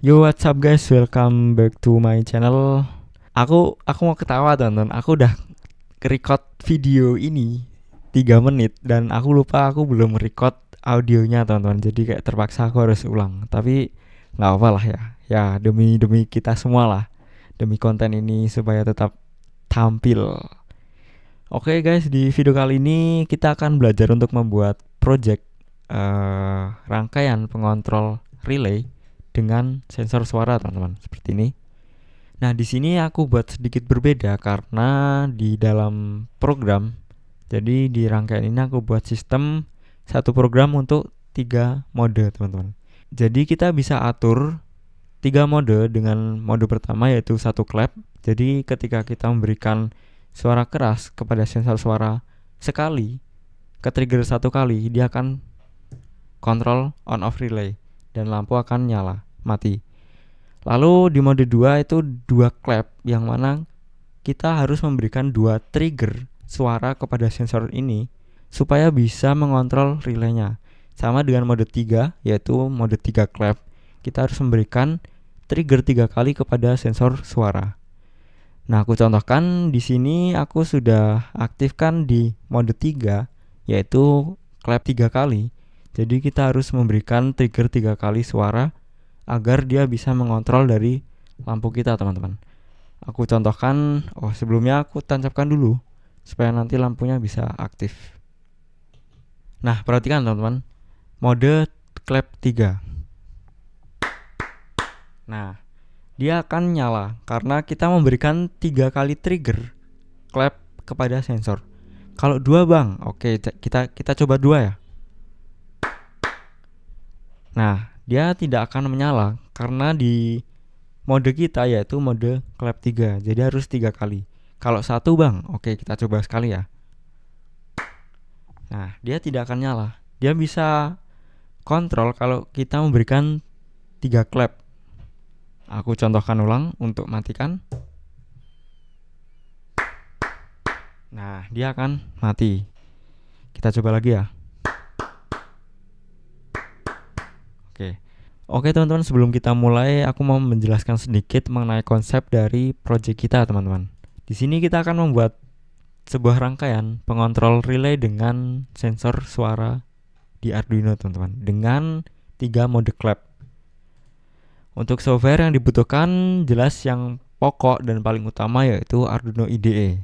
Yo, what's up guys, welcome back to my channel. Aku mau ketawa teman-teman. Aku udah record video ini 3 menit dan aku lupa aku belum record audionya teman-teman. Jadi kayak terpaksa aku harus ulang. Tapi nggak apa lah ya. Ya demi kita semua lah. Demi konten ini supaya tetap tampil. Oke guys, di video kali ini kita akan belajar untuk membuat project rangkaian pengontrol relay dengan sensor suara teman-teman, seperti ini. Nah, di sini aku buat sedikit berbeda karena di dalam program, jadi di rangkaian ini aku buat sistem satu program untuk 3 mode teman-teman. Jadi kita bisa atur 3 mode dengan mode pertama yaitu satu clap. Jadi ketika kita memberikan suara keras kepada sensor suara sekali, ke trigger satu kali, dia akan kontrol on off relay dan lampu akan nyala mati. Lalu di mode 2 itu 2 clap, yang mana kita harus memberikan 2 trigger suara kepada sensor ini supaya bisa mengontrol relaynya. Sama dengan mode 3 yaitu mode 3 clap. Kita harus memberikan trigger 3 kali kepada sensor suara. Nah, aku contohkan di sini aku sudah aktifkan di mode 3 yaitu clap 3 kali. Jadi kita harus memberikan trigger 3 kali suara agar dia bisa mengontrol dari lampu kita teman-teman. Aku contohkan, sebelumnya aku tancapkan dulu supaya nanti lampunya bisa aktif. Nah, perhatikan teman-teman, mode clap 3. Nah, dia akan nyala karena kita memberikan 3 kali trigger clap kepada sensor. Kalau 2 bang, oke, kita coba 2 ya. Nah, dia tidak akan menyala karena di mode kita yaitu mode clap 3. Jadi harus 3 kali. Kalau 1 bang, oke, kita coba sekali ya. Nah, dia tidak akan nyala. Dia bisa kontrol kalau kita memberikan 3 clap. Aku contohkan ulang untuk matikan. Nah, dia akan mati. Kita coba lagi ya. Oke teman-teman, sebelum kita mulai aku mau menjelaskan sedikit mengenai konsep dari project kita teman-teman. Di sini kita akan membuat sebuah rangkaian pengontrol relay dengan sensor suara di Arduino teman-teman, dengan 3 mode clap. Untuk software yang dibutuhkan jelas yang pokok dan paling utama yaitu Arduino IDE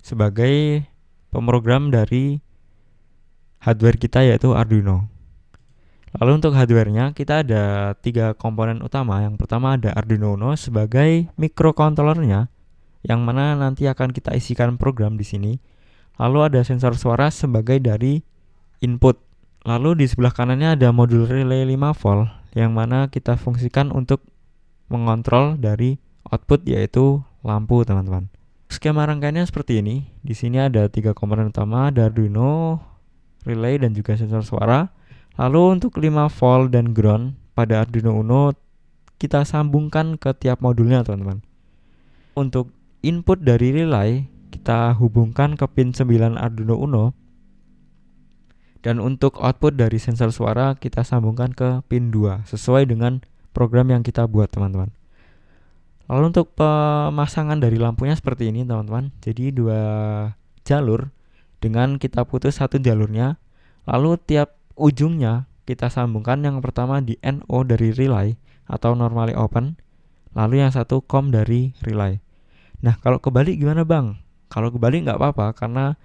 sebagai pemrogram dari hardware kita yaitu Arduino. Lalu untuk hardware-nya kita ada 3 komponen utama. Yang pertama ada Arduino Uno sebagai microcontroller-nya, yang mana nanti akan kita isikan program di sini. Lalu ada sensor suara sebagai dari input. Lalu di sebelah kanannya ada modul relay 5 volt, yang mana kita fungsikan untuk mengontrol dari output yaitu lampu teman-teman. Skema rangkaiannya seperti ini. Di sini ada 3 komponen utama, ada Arduino, relay dan juga sensor suara. Lalu untuk 5 volt dan ground pada Arduino Uno kita sambungkan ke tiap modulnya teman-teman. Untuk input dari relay kita hubungkan ke pin 9 Arduino Uno. Dan untuk output dari sensor suara kita sambungkan ke pin 2 sesuai dengan program yang kita buat teman-teman. Lalu untuk pemasangan dari lampunya seperti ini teman-teman. Jadi 2 jalur dengan kita putus satu jalurnya. Lalu tiap ujungnya kita sambungkan yang pertama di NO dari relay atau normally open, lalu yang satu COM dari relay. Nah, kalau kebalik gimana bang? Kalau kebalik nggak apa-apa karena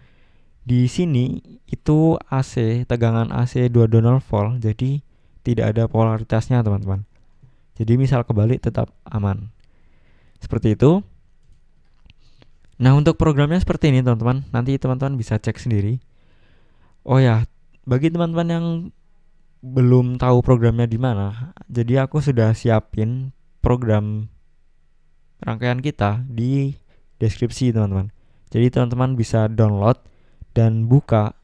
di sini itu AC, tegangan AC 220 volt, jadi tidak ada polaritasnya teman-teman. Jadi misal kebalik tetap aman. Seperti itu. Nah, untuk programnya seperti ini teman-teman. Nanti teman-teman bisa cek sendiri. Oh ya, bagi teman-teman yang belum tahu programnya di mana, jadi aku sudah siapin program rangkaian kita di deskripsi teman-teman. Jadi teman-teman bisa download dan buka.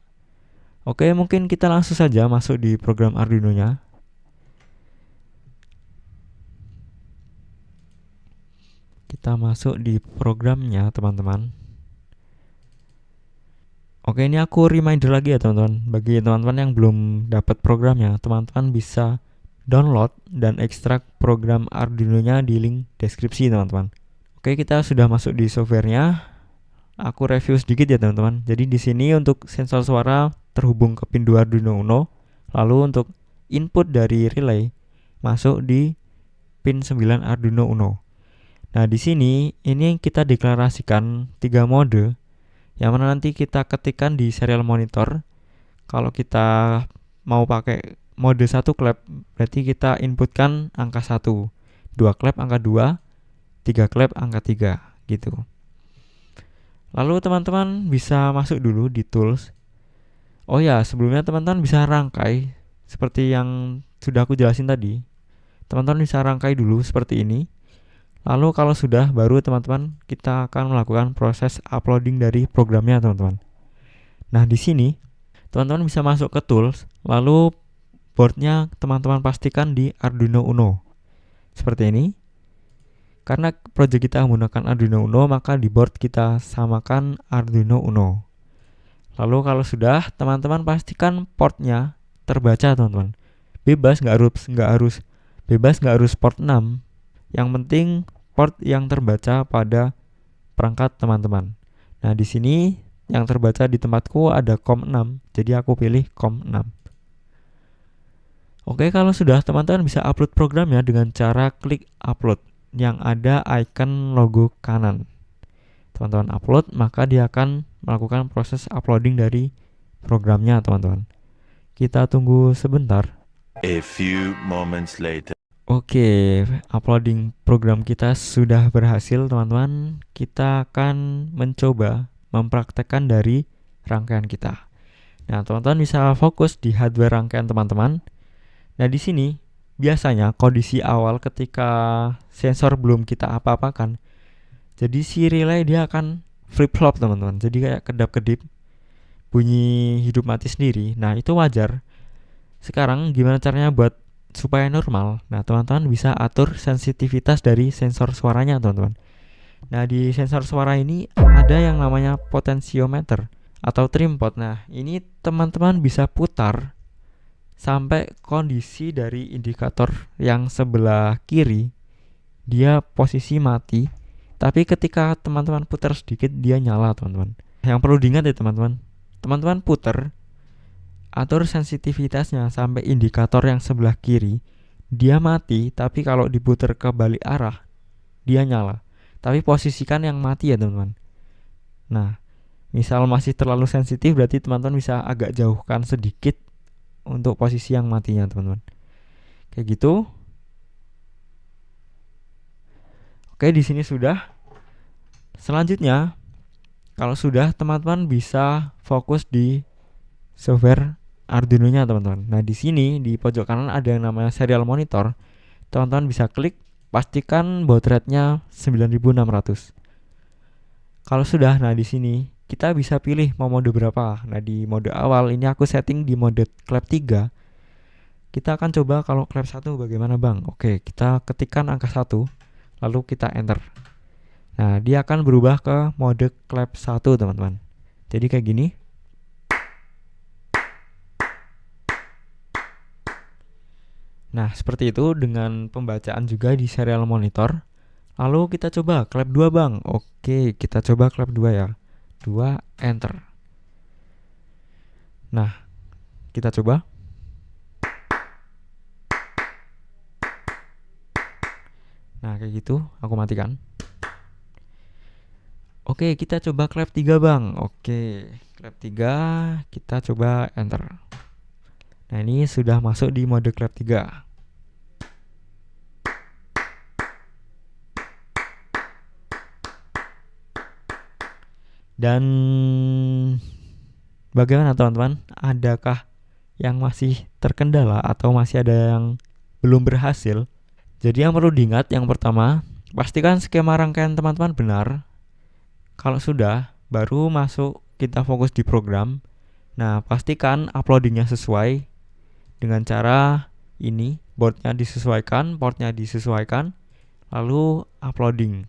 Oke, mungkin kita langsung saja masuk di program Arduino-nya. Kita masuk di programnya teman-teman. Oke, ini aku reminder lagi ya teman-teman. Bagi teman-teman yang belum dapat programnya, teman-teman bisa download dan ekstrak program Arduino-nya di link deskripsi teman-teman. Oke, kita sudah masuk di softwarenya. Aku review sedikit ya teman-teman. Jadi di sini untuk sensor suara terhubung ke pin 2 Arduino Uno. Lalu untuk input dari relay masuk di pin 9 Arduino Uno. Nah, di sini ini kita deklarasikan 3 mode yang mana nanti kita ketikkan di serial monitor. Kalau kita mau pakai mode 1 clap, berarti kita inputkan angka 1, 2 clap angka 2, 3 clap angka 3 gitu. Lalu teman-teman bisa masuk dulu di tools. Oh ya, sebelumnya teman-teman bisa rangkai seperti yang sudah aku jelasin tadi. Teman-teman bisa rangkai dulu seperti ini. Lalu kalau sudah, baru teman-teman kita akan melakukan proses uploading dari programnya teman-teman. Nah, di sini teman-teman bisa masuk ke tools, lalu boardnya teman-teman pastikan di Arduino Uno seperti ini. Karena project kita menggunakan Arduino Uno, maka di board kita samakan Arduino Uno. Lalu kalau sudah, teman-teman pastikan portnya terbaca teman-teman. Bebas nggak harus port 6. Yang penting port yang terbaca pada perangkat teman-teman. Nah, di sini yang terbaca di tempatku ada COM6, jadi aku pilih COM6. Oke, kalau sudah, teman-teman bisa upload programnya dengan cara klik upload yang ada icon logo kanan. Teman-teman upload, maka dia akan melakukan proses uploading dari programnya teman-teman. Kita tunggu sebentar. A few moments later. Oke, uploading program kita sudah berhasil teman-teman. Kita akan mencoba mempraktekkan dari rangkaian kita. Nah, teman-teman bisa fokus di hardware rangkaian teman-teman. Nah, di sini biasanya kondisi awal ketika sensor belum kita apa-apakan, jadi si relay dia akan flip-flop teman-teman. Jadi kayak kedap-kedip, bunyi hidup mati sendiri. Nah, itu wajar. Sekarang gimana caranya buat supaya normal? Nah, teman-teman bisa atur sensitivitas dari sensor suaranya teman-teman. Nah, di sensor suara ini ada yang namanya potentiometer atau trim pot. Nah, ini teman-teman bisa putar sampai kondisi dari indikator yang sebelah kiri dia posisi mati, tapi ketika teman-teman putar sedikit dia nyala teman-teman. Yang perlu diingat ya teman-teman, teman-teman putar, atur sensitivitasnya sampai indikator yang sebelah kiri dia mati, tapi kalau diputar ke balik arah dia nyala. Tapi posisikan yang mati ya teman-teman. Nah, misal masih terlalu sensitif, berarti teman-teman bisa agak jauhkan sedikit untuk posisi yang matinya teman-teman. Kayak gitu. Oke, di sini sudah. Selanjutnya, kalau sudah, teman-teman bisa fokus di software Arduino-nya teman-teman. Nah, di sini di pojok kanan ada yang namanya serial monitor. Teman-teman bisa klik, pastikan baud rate-nya 9600. Kalau sudah, nah di sini kita bisa pilih mau mode berapa. Nah, di mode awal ini aku setting di mode clap 3. Kita akan coba kalau clap 1 bagaimana, Bang? Oke, kita ketikkan angka 1 lalu kita enter. Nah, dia akan berubah ke mode clap 1 teman-teman. Jadi kayak gini. Nah, seperti itu dengan pembacaan juga di serial monitor. Lalu kita coba clap 2, Bang. Oke, kita coba clap 2 ya. 2, enter. Nah, kita coba. Nah, kayak gitu, aku matikan. Oke, kita coba clap 3, Bang. Oke, clap 3, kita coba enter. Nah, ini sudah masuk di mode clap 3. Dan bagaimana teman-teman? Adakah yang masih terkendala atau masih ada yang belum berhasil? Jadi yang perlu diingat, yang pertama, pastikan skema rangkaian teman-teman benar. Kalau sudah, baru masuk kita fokus di program. Nah, pastikan uploadingnya sesuai dengan cara ini. Boardnya disesuaikan, portnya disesuaikan, lalu uploading.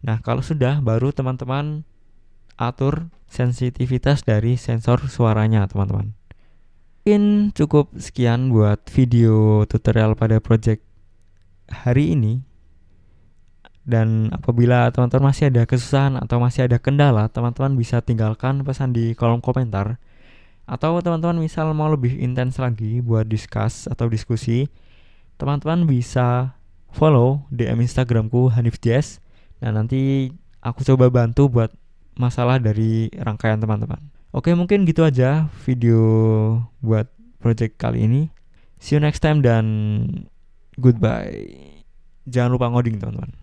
Nah, kalau sudah, baru teman-teman atur sensitivitas dari sensor suaranya teman-teman. mungkin cukup sekian buat video tutorial pada project hari ini. Dan apabila teman-teman masih ada kesusahan atau masih ada kendala, teman-teman bisa tinggalkan pesan di kolom komentar. Atau teman-teman misal mau lebih intens lagi buat discuss atau diskusi, teman-teman bisa follow DM Instagramku HanifJS. Nah, nanti aku coba bantu buat masalah dari rangkaian teman-teman. Oke, mungkin gitu aja video buat project kali ini. See you next time dan goodbye. Jangan lupa ngoding teman-teman.